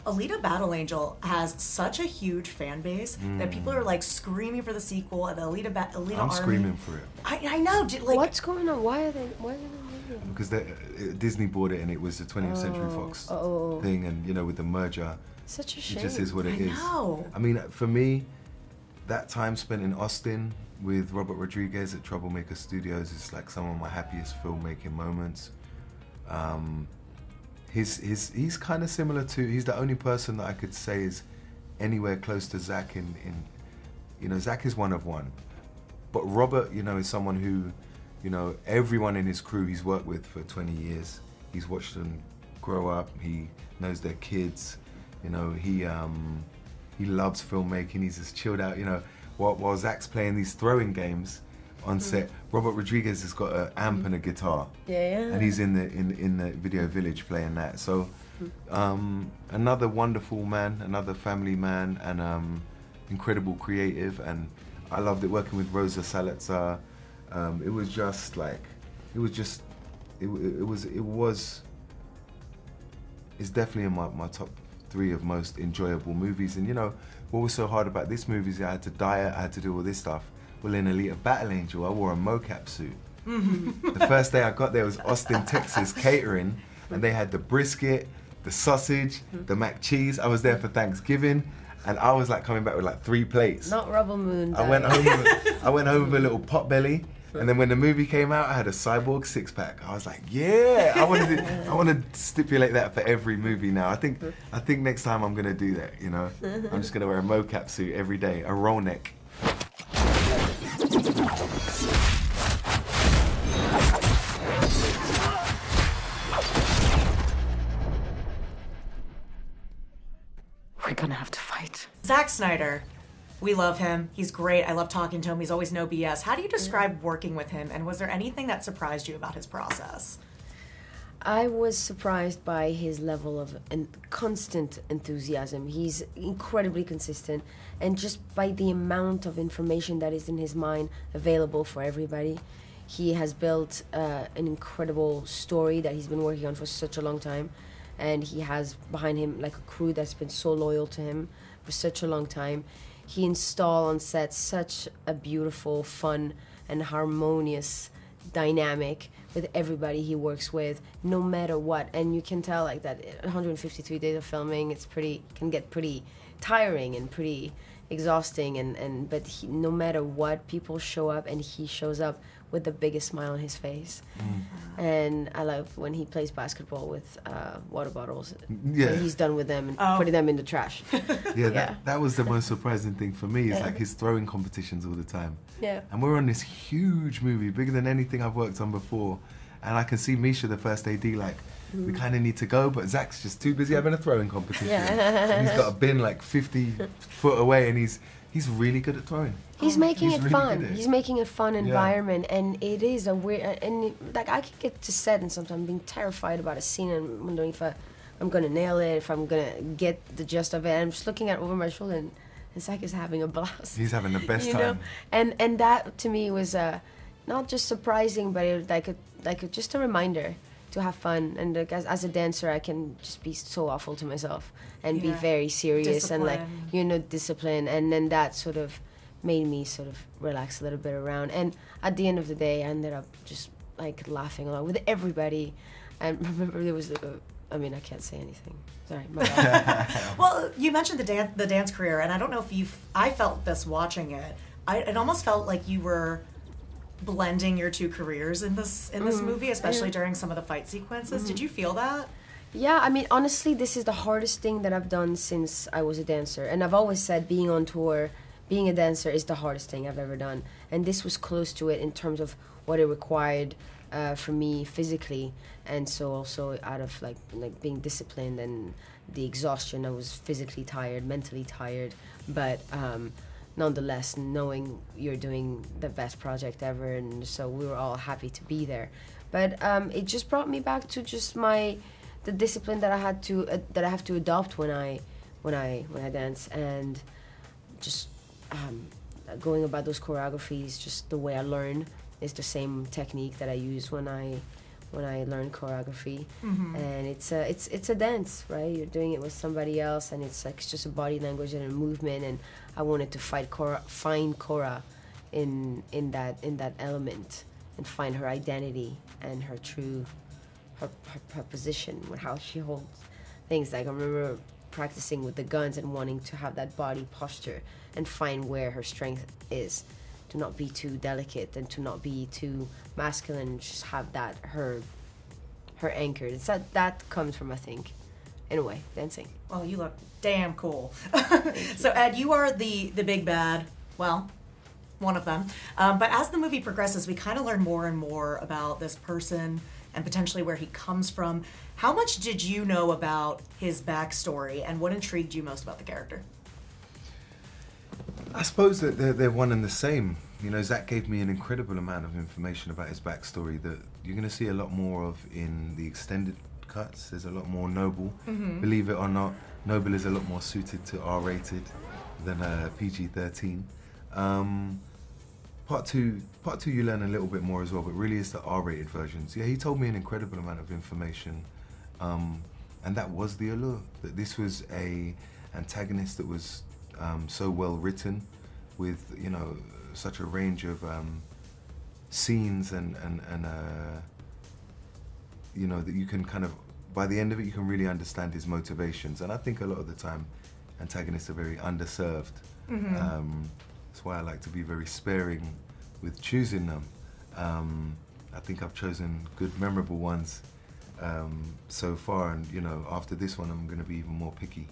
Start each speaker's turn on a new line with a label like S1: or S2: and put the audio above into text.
S1: Alita Battle Angel has such a huge fan base that people are like screaming for the sequel and the Alita
S2: I'm
S1: Army.
S2: screaming for it.
S1: I know. Like,
S3: What's going on? Why are they doing it?
S2: Because Disney bought it and it was the 20th Century Fox thing, and you know, with the merger,
S3: Such a shame.
S2: it just is what it is.
S1: know.
S2: I mean, for me, that time spent in Austin with Robert Rodriguez at Troublemaker Studios is like some of my happiest filmmaking moments. He's kind of similar to, he's the only person that I could say is anywhere close to Zack in you know, Zack is one of one. But Robert, you know, is someone who, you know, everyone in his crew he's worked with for 20 years. He's watched them grow up, he knows their kids, you know, he loves filmmaking, he's just chilled out, you know. While Zack's playing these throwing games on set, Robert Rodriguez has got an amp and a guitar.
S3: Yeah.
S2: And he's in the video village playing that. So another wonderful man, another family man, and incredible creative. And I loved it working with Rosa Salazar. It was just like, it's definitely in my top 3 of most enjoyable movies. And you know, what was so hard about this movie is I had to diet, I had to do all this stuff. Well, in Alita Battle Angel, I wore a mocap suit. The first day I got there was Austin, Texas catering, and they had the brisket, the sausage, the mac cheese. I was there for Thanksgiving, and I was like coming back with like 3 plates.
S3: Not Rubble Moon.
S2: I went home with a little pot belly, and then when the movie came out, I had a cyborg 6-pack. I was like, yeah, I want to stipulate that for every movie now. I think next time I'm gonna do that. You know, I'm just gonna wear a mocap suit every day, a roll neck.
S4: We're gonna have to fight.
S1: Zack Snyder, we love him. He's great. I love talking to him. He's always no BS. How do you describe working with him, and was there anything that surprised you about his process?
S3: I was surprised by his level of constant enthusiasm. He's incredibly consistent, and just by the amount of information that is in his mind available for everybody. He has built an incredible story that he's been working on for such a long time, and he has behind him like a crew that's been so loyal to him for such a long time. He installed on set such a beautiful, fun, and harmonious dynamic with everybody he works with, no matter what. And you can tell like that 153 days of filming, can get pretty tiring and pretty exhausting, but no matter what, people show up, and he shows up with the biggest smile on his face. And I love when he plays basketball with water bottles.
S2: Yeah.
S3: When he's done with them and putting them in the trash.
S2: That was the most surprising thing for me, is like his throwing competitions all the time.
S3: Yeah.
S2: And we're on this huge movie, bigger than anything I've worked on before. And I can see Misha, the first AD, like, we kind of need to go, but Zack's just too busy having a throwing competition. And he's got a bin like 50 foot away, and he's really good at throwing.
S3: He's making it
S2: really
S3: fun. He's making a fun environment, and it is a weird. And like I can get to set and sometimes being terrified about a scene and wondering if I'm gonna nail it, if I'm gonna get the gist of it. And I'm just looking at over my shoulder, and Zack is having a blast.
S2: He's having the best time.
S3: Know? And that to me was not just surprising, but it was just a reminder to have fun. And as a dancer, I can just be so awful to myself and be very serious and discipline. And then that sort of made me sort of relax a little bit around. And at the end of the day, I ended up just like laughing along with everybody. And remember there was I can't say anything. Sorry, my bad.
S1: Well, you mentioned the dance career, and I don't know if I felt this watching it. It almost felt like you were blending your 2 careers in this movie, especially during some of the fight sequences. Did you feel that?
S3: Yeah, honestly, this is the hardest thing that I've done since I was a dancer. And I've always said being on tour, being a dancer is the hardest thing I've ever done. And this was close to it in terms of what it required for me physically. And so also out of like being disciplined and the exhaustion, I was physically tired, mentally tired. But nonetheless, knowing you're doing the best project ever, and so we were all happy to be there. But it just brought me back to just the discipline that I have to adopt when I dance, and just going about those choreographies. Just the way I learn is the same technique that I use when when I learned choreography, and it's a dance, right? You're doing it with somebody else, and it's like just a body language and a movement. And I wanted to find Cora in that element, and find her identity and her true her position with how she holds things. Like I remember practicing with the guns and wanting to have that body posture and find where her strength is, to not be too delicate and to not be too masculine, and just have that her anchored. It's that comes from, I think, in a way, dancing.
S1: Well, you look damn cool. So Ed, you are the big bad. Well, one of them. But as the movie progresses, we kind of learn more and more about this person and potentially where he comes from. How much did you know about his backstory, and what intrigued you most about the character?
S2: I suppose that they're one and the same. You know, Zack gave me an incredible amount of information about his backstory that you're going to see a lot more of in the extended cuts. There's a lot more Noble. Believe it or not, Noble is a lot more suited to R-rated than PG-13. Part two, you learn a little bit more as well, but really it's the R-rated versions. Yeah, he told me an incredible amount of information, and that was the allure. That this was a antagonist that was so well written, with such a range of scenes and that you can kind of, by the end of it, you can really understand his motivations. And I think a lot of the time, antagonists are very underserved. That's why I like to be very sparing with choosing them. I think I've chosen good, memorable ones so far, and after this one, I'm going to be even more picky.